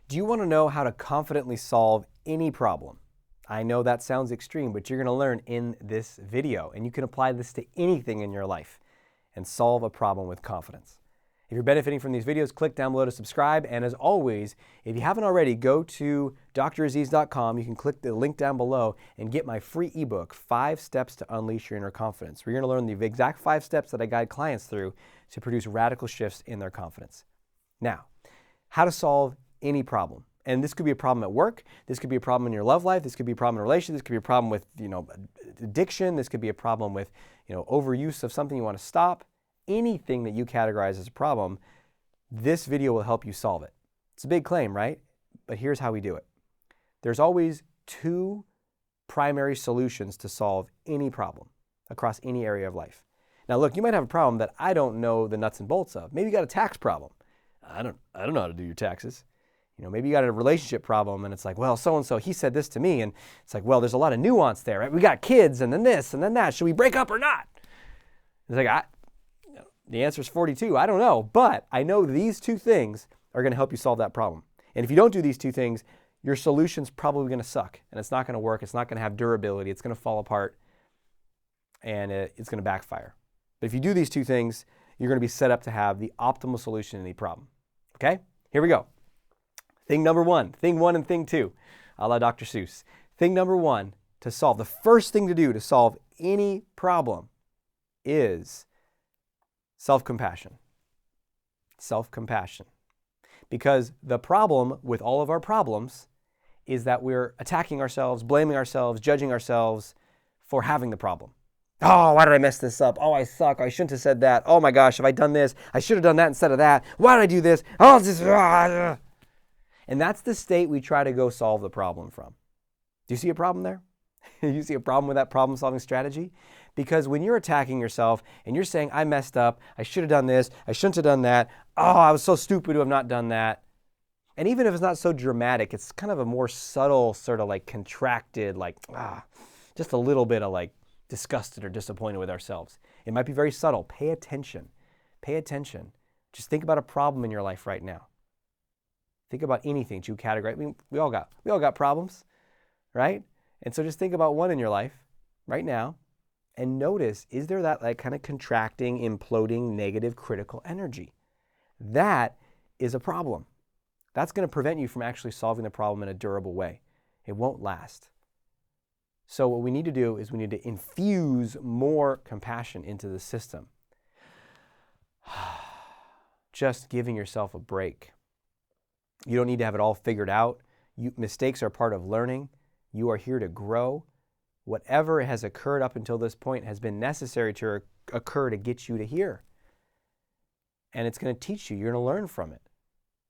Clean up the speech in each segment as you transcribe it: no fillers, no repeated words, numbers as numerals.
Do you want to know how to confidently solve any problem? I know that sounds extreme, but you're going to learn in this video, and you can apply this to anything in your life and solve a problem with confidence. If you're benefiting from these videos, click down below to subscribe. And as always, if you haven't already, go to draziz.com. You can click the link down below and get my free ebook, 5 Steps to Unleash Your Inner Confidence. We're going to learn the exact 5 steps that I guide clients through to produce radical shifts in their confidence. Now, how to solve any problem. And this could be a problem at work. This could be a problem in your love life. This could be a problem in a relationship. This could be a problem with, addiction. This could be a problem with, overuse of something you want to stop. Anything that you categorize as a problem, this video will help you solve it. It's a big claim, right? But here's how we do it. There's always 2 primary solutions to solve any problem across any area of life. Now, look, you might have a problem that I don't know the nuts and bolts of. Maybe you got a tax problem. I don't know how to do your taxes. Maybe you got a relationship problem and it's like, well, so-and-so, he said this to me. And it's like, well, there's a lot of nuance there, right? We got kids and then this and then that. Should we break up or not? It's like, the answer is 42. I don't know. But I know these 2 things are going to help you solve that problem. And if you don't do these 2 things, your solution's probably going to suck. And it's not going to work. It's not going to have durability. It's going to fall apart. And it's going to backfire. But if you do these 2 things, you're going to be set up to have the optimal solution to any problem. Okay? Here we go. Thing number 1, thing 1 and thing 2, a la Dr. Seuss. Thing number 1 to solve, the first thing to do to solve any problem is self-compassion. Self-compassion. Because the problem with all of our problems is that we're attacking ourselves, blaming ourselves, judging ourselves for having the problem. Oh, why did I mess this up? Oh, I suck. I shouldn't have said that. Oh my gosh, have I done this? I should have done that instead of that. Why did I do this? Oh, it's just... And that's the state we try to go solve the problem from. Do you see a problem there? You see a problem with that problem-solving strategy? Because when you're attacking yourself and you're saying, I messed up, I should have done this, I shouldn't have done that, oh, I was so stupid to have not done that. And even if it's not so dramatic, it's kind of a more subtle, sort of like contracted, just a little bit of disgusted or disappointed with ourselves. It might be very subtle. Pay attention. Pay attention. Just think about a problem in your life right now. Think about anything that you categorize. I mean, we all got problems, right? And so just think about one in your life right now and notice, is there that kind of contracting, imploding, negative, critical energy? That is a problem. That's going to prevent you from actually solving the problem in a durable way. It won't last. So what we need to do is we need to infuse more compassion into the system. Just giving yourself a break. You don't need to have it all figured out. Mistakes are part of learning. You are here to grow. Whatever has occurred up until this point has been necessary to occur to get you to here. And it's going to teach you. You're going to learn from it.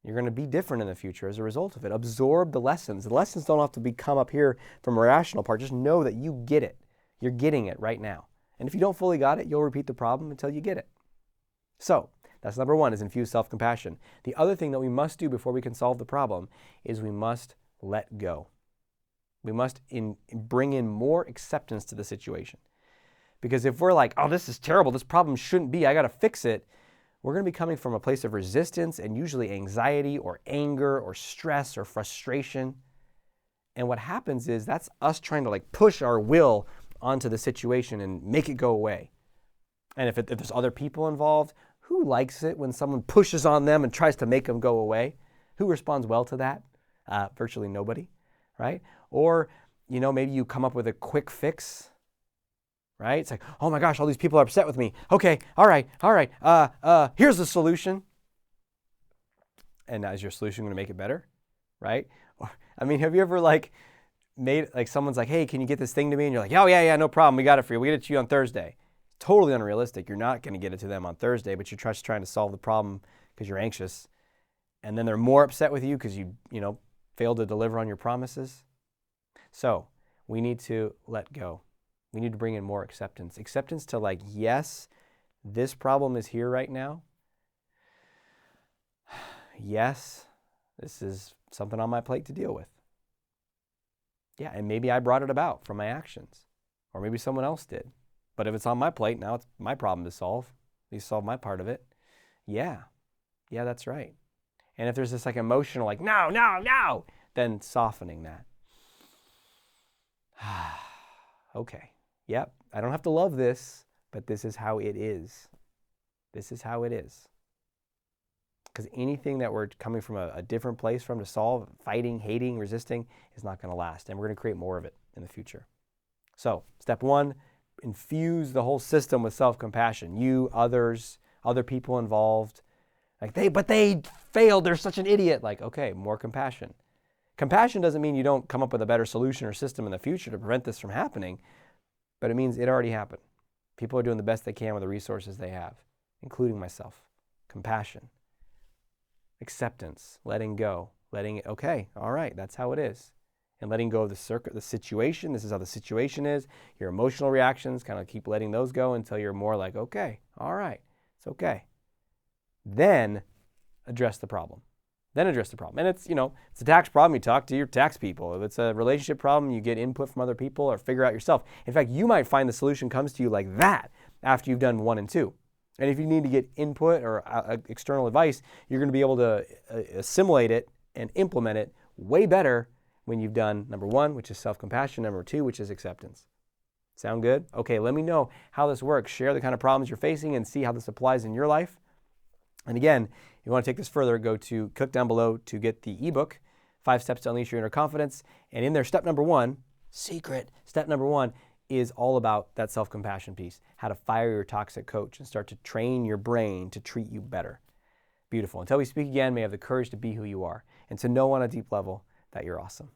You're going to be different in the future as a result of it. Absorb the lessons. The lessons don't have to come up here from a rational part. Just know that you get it. You're getting it right now. And if you don't fully got it, you'll repeat the problem until you get it. So, that's number 1, is infuse self-compassion. The other thing that we must do before we can solve the problem is we must let go. We must bring in more acceptance to the situation. Because if we're like, oh, this is terrible, this problem shouldn't be, I got to fix it, we're going to be coming from a place of resistance and usually anxiety or anger or stress or frustration. And what happens is that's us trying to push our will onto the situation and make it go away. And if there's other people involved, who likes it when someone pushes on them and tries to make them go away? Who responds well to that? Virtually nobody, right? Or, maybe you come up with a quick fix, right? It's like, oh my gosh, all these people are upset with me. Okay, all right. Here's the solution. And now is your solution going to make it better, right? Have you ever made someone's like, hey, can you get this thing to me? And you're like, oh yeah, no problem. We got it for you. We get it to you on Thursday. Totally unrealistic. You're not going to get it to them on Thursday, but you're just trying to solve the problem because you're anxious. And then they're more upset with you because you failed to deliver on your promises. So we need to let go. We need to bring in more acceptance. Acceptance to yes, this problem is here right now. Yes, this is something on my plate to deal with. Yeah, and maybe I brought it about from my actions. Or maybe someone else did. But if it's on my plate, now it's my problem to solve. At least solve my part of it. Yeah, that's right. And if there's this like emotional, like, no, no, no, then softening that. Okay, yep, I don't have to love this, but this is how it is. This is how it is. Because anything that we're coming from a different place from to solve, fighting, hating, resisting, is not going to last. And we're going to create more of it in the future. So, step 1, infuse the whole system with self-compassion. You, others, other people involved. Like, but they failed, they're such an idiot. Like, okay, more compassion. Compassion doesn't mean you don't come up with a better solution or system in the future to prevent this from happening, but it means it already happened. People are doing the best they can with the resources they have, including myself. Compassion. Acceptance, letting go, okay, all right, that's how it is. And letting go of the situation, this is how the situation is. Your emotional reactions, kind of keep letting those go until you're more like, okay, all right, it's okay. Then address the problem. And it's, it's a tax problem, you talk to your tax people. If it's a relationship problem, you get input from other people or figure out yourself. In fact, you might find the solution comes to you like that after you've done 1 and 2. And if you need to get input or external advice, you're going to be able to assimilate it and implement it way better when you've done number 1, which is self-compassion, number 2, which is acceptance. Sound good? Okay, let me know how this works. Share the kind of problems you're facing and see how this applies in your life. And again, if you want to take this further, go to click down below to get the ebook, 5 Steps to Unleash Your Inner Confidence. And in there, step number 1, secret, step number 1 is all about that self-compassion piece, how to fire your toxic coach and start to train your brain to treat you better. Beautiful. Until we speak again, may you have the courage to be who you are and to know on a deep level that you're awesome.